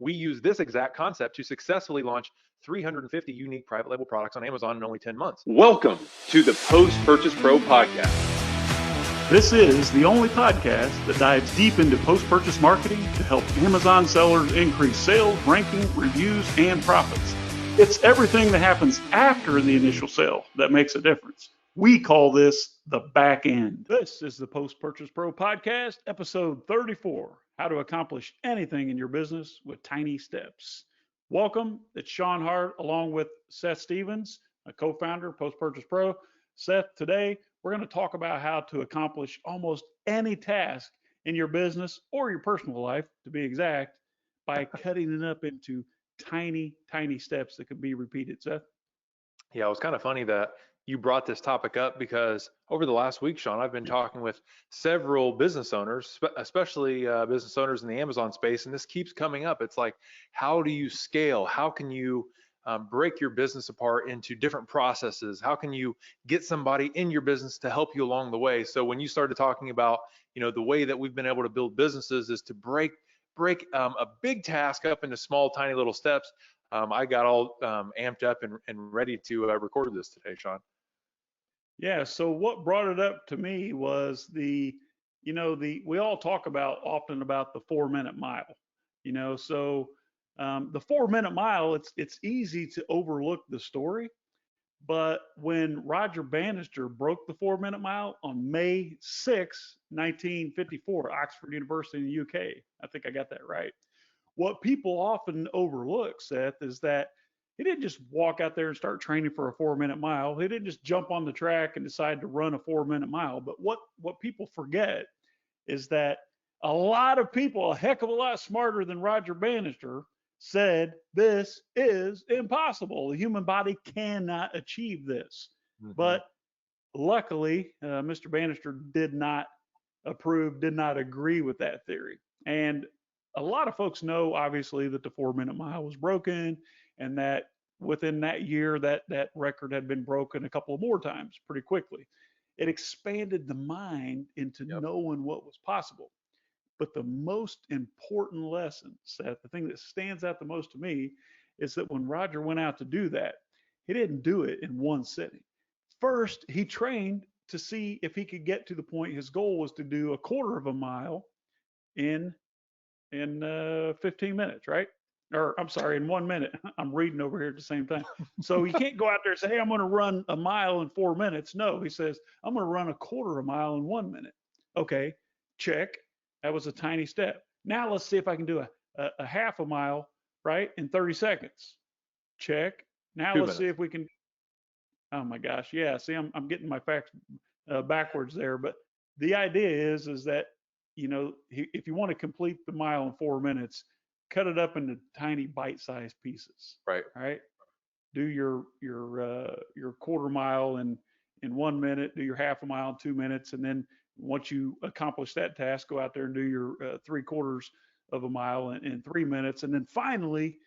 we use this exact concept to successfully launch 350 unique private label products on Amazon in only 10 months. Welcome to the Post-Purchase Pro Podcast. This is the only podcast that dives deep into post-purchase marketing to help Amazon sellers increase sales, ranking, reviews, and profits. It's everything that happens after the initial sale that makes a difference. We call this the back end. This is the Post-Purchase Pro Podcast, episode 34, How to Accomplish Anything in Your Business with Tiny Steps. Welcome. It's Sean Hart along with Seth Stephens, a co-founder of Post-Purchase Pro. Seth, today we're going to talk about how to accomplish almost any task in your business or your personal life, to be exact, by cutting it up into tiny steps that can be repeated. Seth? Yeah, it was kind of funny that you brought this topic up because over the last week, Sean, I've been talking with several business owners, especially business owners in the Amazon space, and this keeps coming up. It's like, how do you scale? How can you break your business apart into different processes? How can you get somebody in your business to help you along the way? So when you started talking about, the way that we've been able to build businesses is to break a big task up into small, tiny little steps. I got all amped up and ready to record this today, Sean. Yeah. So what brought it up to me was we all talk often about the 4-minute mile, so the 4-minute mile, it's easy to overlook the story. But when Roger Bannister broke the 4-minute mile on May 6, 1954, Oxford University in the UK, I think I got that right. What people often overlook, Seth, is that he didn't just walk out there and start training for a 4-minute mile. He didn't just jump on the track and decide to run a 4-minute mile. But what people forget is that a lot of people, a heck of a lot smarter than Roger Bannister, said this is impossible. The human body cannot achieve this. Mm-hmm. But luckily, Mr. Bannister did not agree with that theory. And a lot of folks know, obviously, that the 4-minute mile was broken, and that within that year, that record had been broken a couple of more times pretty quickly. It expanded the mind into knowing what was possible. But the most important lesson, Seth, the thing that stands out the most to me, is that when Roger went out to do that, he didn't do it in one sitting. First, he trained to see if he could get to the point. His goal was to do a quarter of a mile in 15 minutes, right? Or I'm sorry, in 1 minute. I'm reading over here at the same time. So you can't go out there and say, hey, I'm going to run a mile in 4 minutes. No, he says, I'm going to run a quarter of a mile in 1 minute. Okay, check. That was a tiny step. Now let's see if I can do a half a mile, right, in 30 seconds. Check. Now let's see if we can. Oh my gosh, yeah. See, I'm getting my facts backwards there. But the idea is that if you want to complete the mile in 4 minutes, cut it up into tiny bite-sized pieces. Right. Right. Do your quarter mile in 1 minute. Do your half a mile in 2 minutes, and then once you accomplish that task, go out there and do your 3/4 of a mile in 3 minutes. And then finally,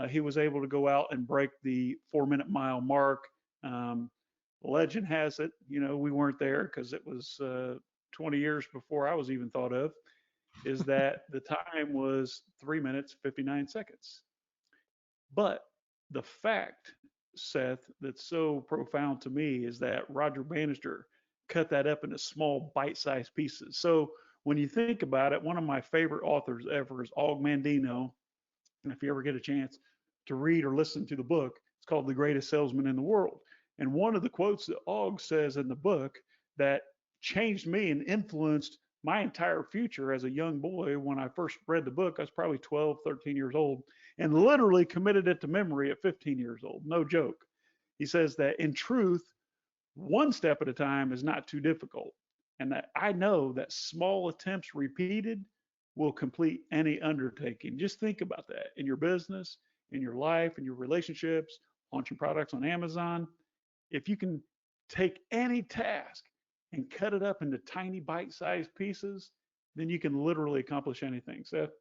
he was able to go out and break the 4-minute mile mark. Legend has it, we weren't there because it was 20 years before I was even thought of, is that the time was 3 minutes, 59 seconds. But the fact, Seth, that's so profound to me is that Roger Bannister cut that up into small bite-sized pieces. So when you think about it, one of my favorite authors ever is Og Mandino. And if you ever get a chance to read or listen to the book, it's called The Greatest Salesman in the World. And one of the quotes that Og says in the book that changed me and influenced my entire future as a young boy, when I first read the book, I was probably 12, 13 years old, and literally committed it to memory at 15 years old. No joke. He says that in truth, one step at a time is not too difficult. And that I know that small attempts repeated will complete any undertaking. Just think about that in your business, in your life, in your relationships, launching products on Amazon. If you can take any task and cut it up into tiny bite-sized pieces, then you can literally accomplish anything. Seth?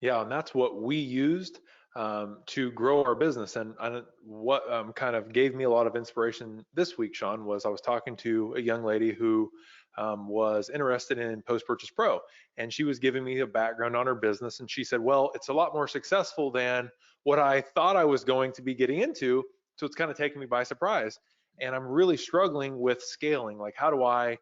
Yeah, and that's what we used to grow our business. And what kind of gave me a lot of inspiration this week, Sean, was I was talking to a young lady who was interested in Post-Purchase Pro, and she was giving me a background on her business. And she said, well, it's a lot more successful than what I thought I was going to be getting into. So it's kind of taking me by surprise. And I'm really struggling with scaling. Like, how do I,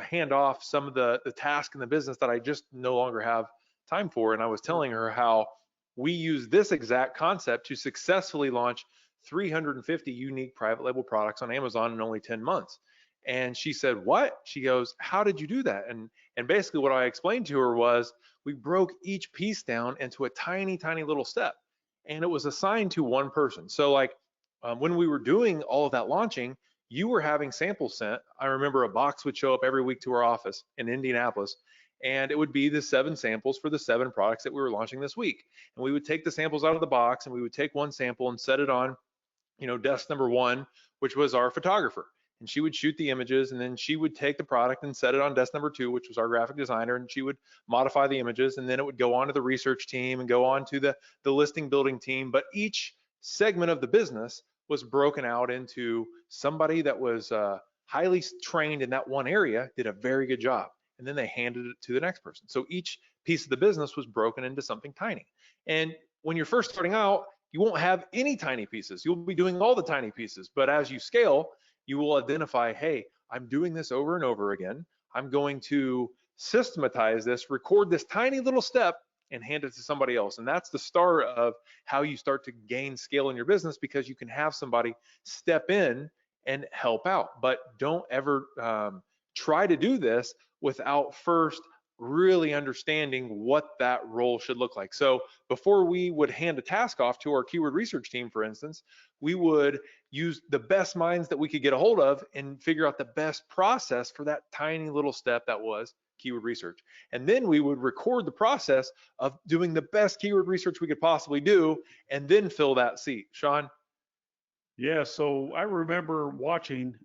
hand off some of the tasks in the business that I just no longer have time for? And I was telling her how we use this exact concept to successfully launch 350 unique private label products on Amazon in only 10 months. And she said, what? She goes, how did you do that? And basically what I explained to her was we broke each piece down into a tiny, tiny little step. And it was assigned to one person. So like when we were doing all of that launching, you were having samples sent. I remember a box would show up every week to our office in Indianapolis, and it would be the 7 samples for the 7 products that we were launching this week. And we would take the samples out of the box, and we would take one sample and set it on, desk number 1, which was our photographer. And she would shoot the images, and then she would take the product and set it on desk number 2, which was our graphic designer, and she would modify the images, and then it would go on to the research team and go on to the listing building team. But each segment of the business was broken out into somebody that was highly trained in that one area, did a very good job, and then they handed it to the next person. So each piece of the business was broken into something tiny. And when you're first starting out, you won't have any tiny pieces. You'll be doing all the tiny pieces. But as you scale, you will identify, hey, I'm doing this over and over again. I'm going to systematize this, record this tiny little step, and hand it to somebody else. And that's the start of how you start to gain scale in your business, because you can have somebody step in and help out. But don't ever try to do this without first really understanding what that role should look like. So before we would hand a task off to our keyword research team, for instance, we would use the best minds that we could get a hold of and figure out the best process for that tiny little step that was keyword research. And then we would record the process of doing the best keyword research we could possibly do, and then fill that seat. Sean? Yeah, so I remember watching,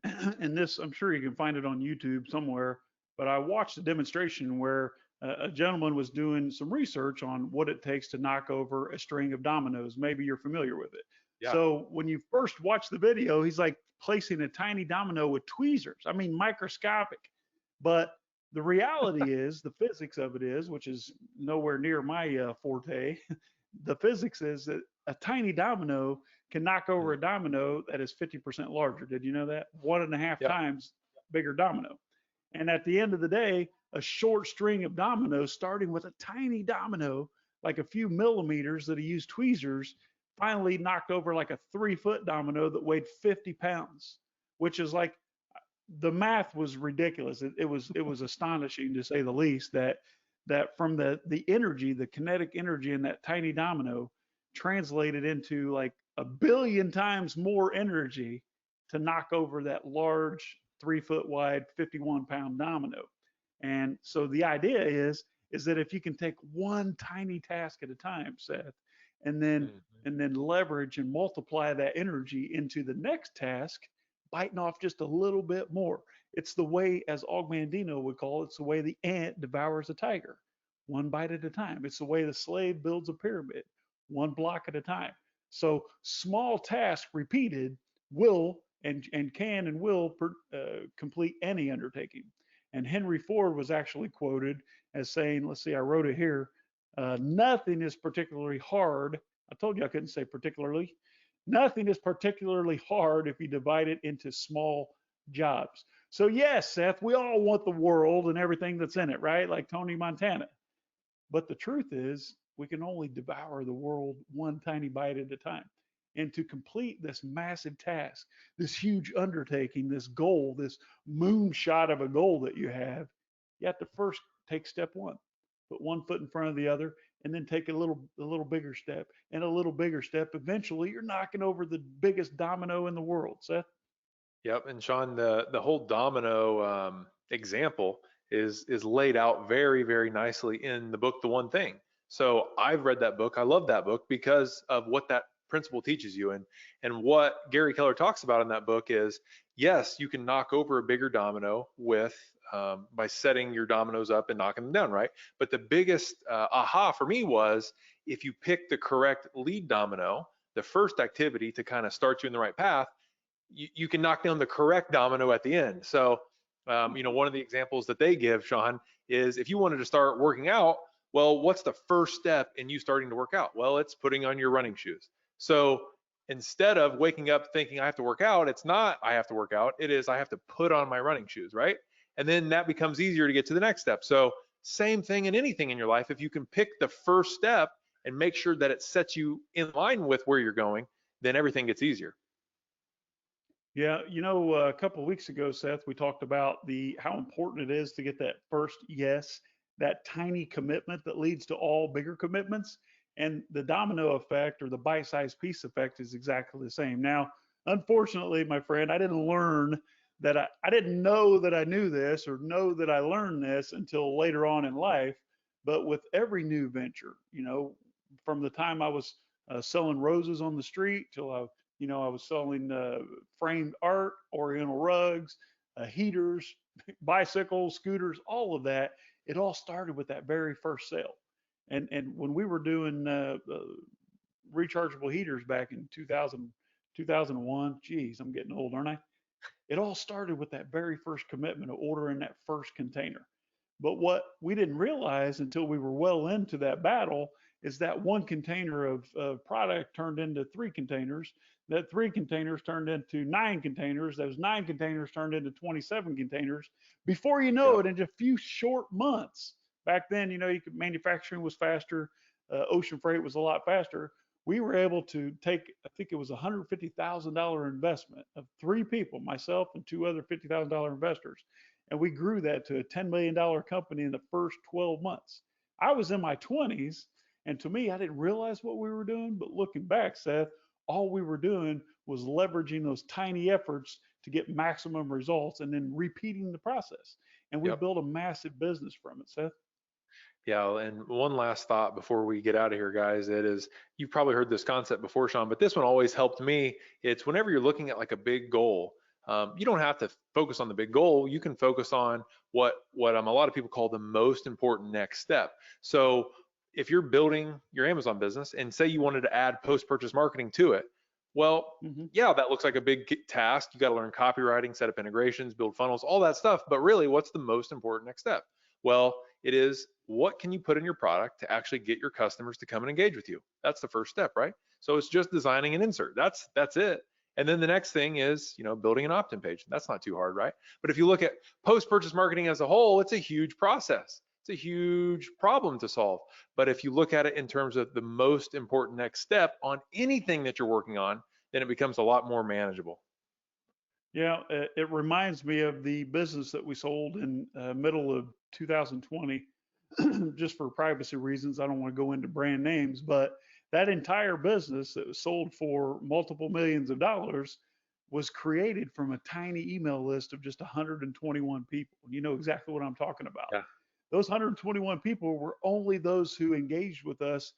and this, I'm sure you can find it on YouTube somewhere, but I watched a demonstration where a gentleman was doing some research on what it takes to knock over a string of dominoes. Maybe you're familiar with it. Yeah. So when you first watch the video, he's like placing a tiny domino with tweezers. I mean, microscopic. But the reality is, the physics of it is, which is nowhere near my forte, the physics is that a tiny domino can knock over a domino that is 50% larger. Did you know that? 1.5 times bigger domino. And at the end of the day, a short string of dominoes, starting with a tiny domino, like a few millimeters that he used tweezers, finally knocked over like a 3-foot domino that weighed 50 pounds, which is like, the math was ridiculous. It was astonishing, to say the least, that from the energy, the kinetic energy in that tiny domino translated into like 1 billion times more energy to knock over that large 3-foot wide 51-pound domino. And so the idea is that if you can take one tiny task at a time, Seth, and then leverage and multiply that energy into the next task, biting off just a little bit more. It's the way, as Og Mandino would call it, it's the way the ant devours a tiger, one bite at a time. It's the way the slave builds a pyramid, one block at a time. So small tasks repeated will and can and will complete any undertaking. And Henry Ford was actually quoted as saying, let's see, I wrote it here, nothing is particularly hard. I told you I couldn't say particularly. Nothing is particularly hard if you divide it into small jobs. So yes, Seth, we all want the world and everything that's in it, right? Like Tony Montana. But the truth is, we can only devour the world one tiny bite at a time. And to complete this massive task, this huge undertaking, this goal, this moonshot of a goal that you have to first take step 1, put one foot in front of the other, and then take a little bigger step and a little bigger step. Eventually, you're knocking over the biggest domino in the world, Seth. Yep. And Sean, the whole domino example is laid out very, very nicely in the book, The One Thing. So I've read that book. I love that book because of what that principle teaches you. And what Gary Keller talks about in that book is, yes, you can knock over a bigger domino with by setting your dominoes up and knocking them down, right? But the biggest aha for me was, if you pick the correct lead domino, the first activity to kind of start you in the right path, you can knock down the correct domino at the end. So One of the examples that they give, Sean, is if you wanted to start working out, well, what's the first step in you starting to work out? Well, it's putting on your running shoes. So instead of waking up thinking I have to work out, it's not I have to work out. It is I have to put on my running shoes, right? And then that becomes easier to get to the next step. So same thing in anything in your life. If you can pick the first step and make sure that it sets you in line with where you're going, then everything gets easier. Yeah, a couple of weeks ago, Seth, we talked about how important it is to get that first yes, that tiny commitment that leads to all bigger commitments. And the domino effect or the bite-sized piece effect is exactly the same. Now, unfortunately, my friend, I didn't learn that I didn't know that I knew this or know that I learned this until later on in life. But with every new venture, from the time I was selling roses on the street till I was selling framed art, Oriental rugs, heaters, bicycles, scooters, all of that. It all started with that very first sale. And when we were doing rechargeable heaters back in 2000, 2001, geez, I'm getting old, aren't I? It all started with that very first commitment of ordering that first container. But what we didn't realize until we were well into that battle is that one container of product turned into 3 containers. That 3 containers turned into 9 containers. Those 9 containers turned into 27 containers. Before you know Yep. it, in just a few short months, back then, manufacturing was faster, ocean freight was a lot faster. We were able to take, I think it was $150,000 investment of 3 people, myself and 2 other $50,000 investors. And we grew that to a $10 million company in the first 12 months. I was in my 20s, and to me, I didn't realize what we were doing. But looking back, Seth, all we were doing was leveraging those tiny efforts to get maximum results and then repeating the process. And we Yep. built a massive business from it, Seth. Yeah, and one last thought before we get out of here, guys. It is, you've probably heard this concept before, Sean, but this one always helped me. It's whenever you're looking at like a big goal, you don't have to focus on the big goal. You can focus on what a lot of people call the most important next step. So if you're building your Amazon business and say you wanted to add post-purchase marketing to it, well, Mm-hmm. yeah, that looks like a big task. You got to learn copywriting, set up integrations, build funnels, all that stuff. But really, what's the most important next step? Well, it is what can you put in your product to actually get your customers to come and engage with you? That's the first step, right? So it's just designing an insert. That's it. And then the next thing is, building an opt-in page. That's not too hard, right? But if you look at post-purchase marketing as a whole, it's a huge process. It's a huge problem to solve. But if you look at it in terms of the most important next step on anything that you're working on, then it becomes a lot more manageable. Yeah, it reminds me of the business that we sold in middle of 2020. Just for privacy reasons, I don't want to go into brand names, but that entire business that was sold for multiple millions of dollars was created from a tiny email list of just 121 people. You know exactly what I'm talking about. Yeah. Those 121 people were only those who engaged with us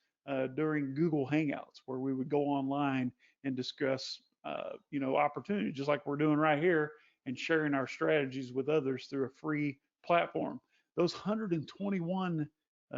during Google Hangouts, where we would go online and discuss, opportunities, just like we're doing right here, and sharing our strategies with others through a free platform. Those 121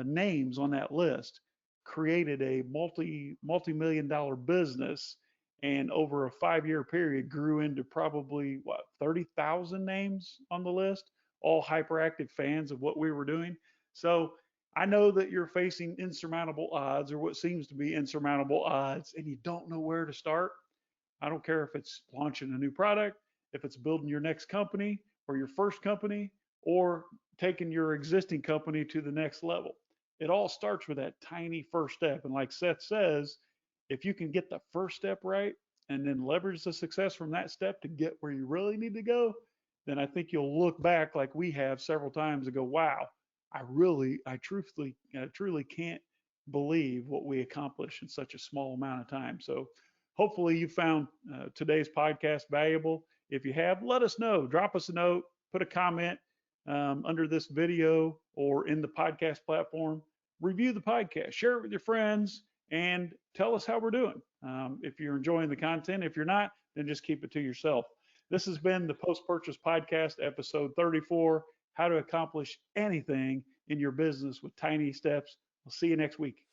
names on that list created a multi-million dollar business, and over a 5-year period grew into probably 30,000 names on the list, all hyperactive fans of what we were doing. So I know that you're facing insurmountable odds, or what seems to be insurmountable odds, and you don't know where to start. I don't care if it's launching a new product, if it's building your next company or your first company, or taking your existing company to the next level. It all starts with that tiny first step. And like Seth says, if you can get the first step right and then leverage the success from that step to get where you really need to go, then I think you'll look back like we have several times and go, wow, I truly can't believe what we accomplished in such a small amount of time. So hopefully you found today's podcast valuable. If you have, let us know. Drop us a note, put a comment under this video or in the podcast platform. Review the podcast, share it with your friends, and tell us how we're doing. If you're enjoying the content, if you're not, then just keep it to yourself. This has been the Post Purchase Podcast, episode 34, how to accomplish anything in your business with tiny steps. We'll see you next week.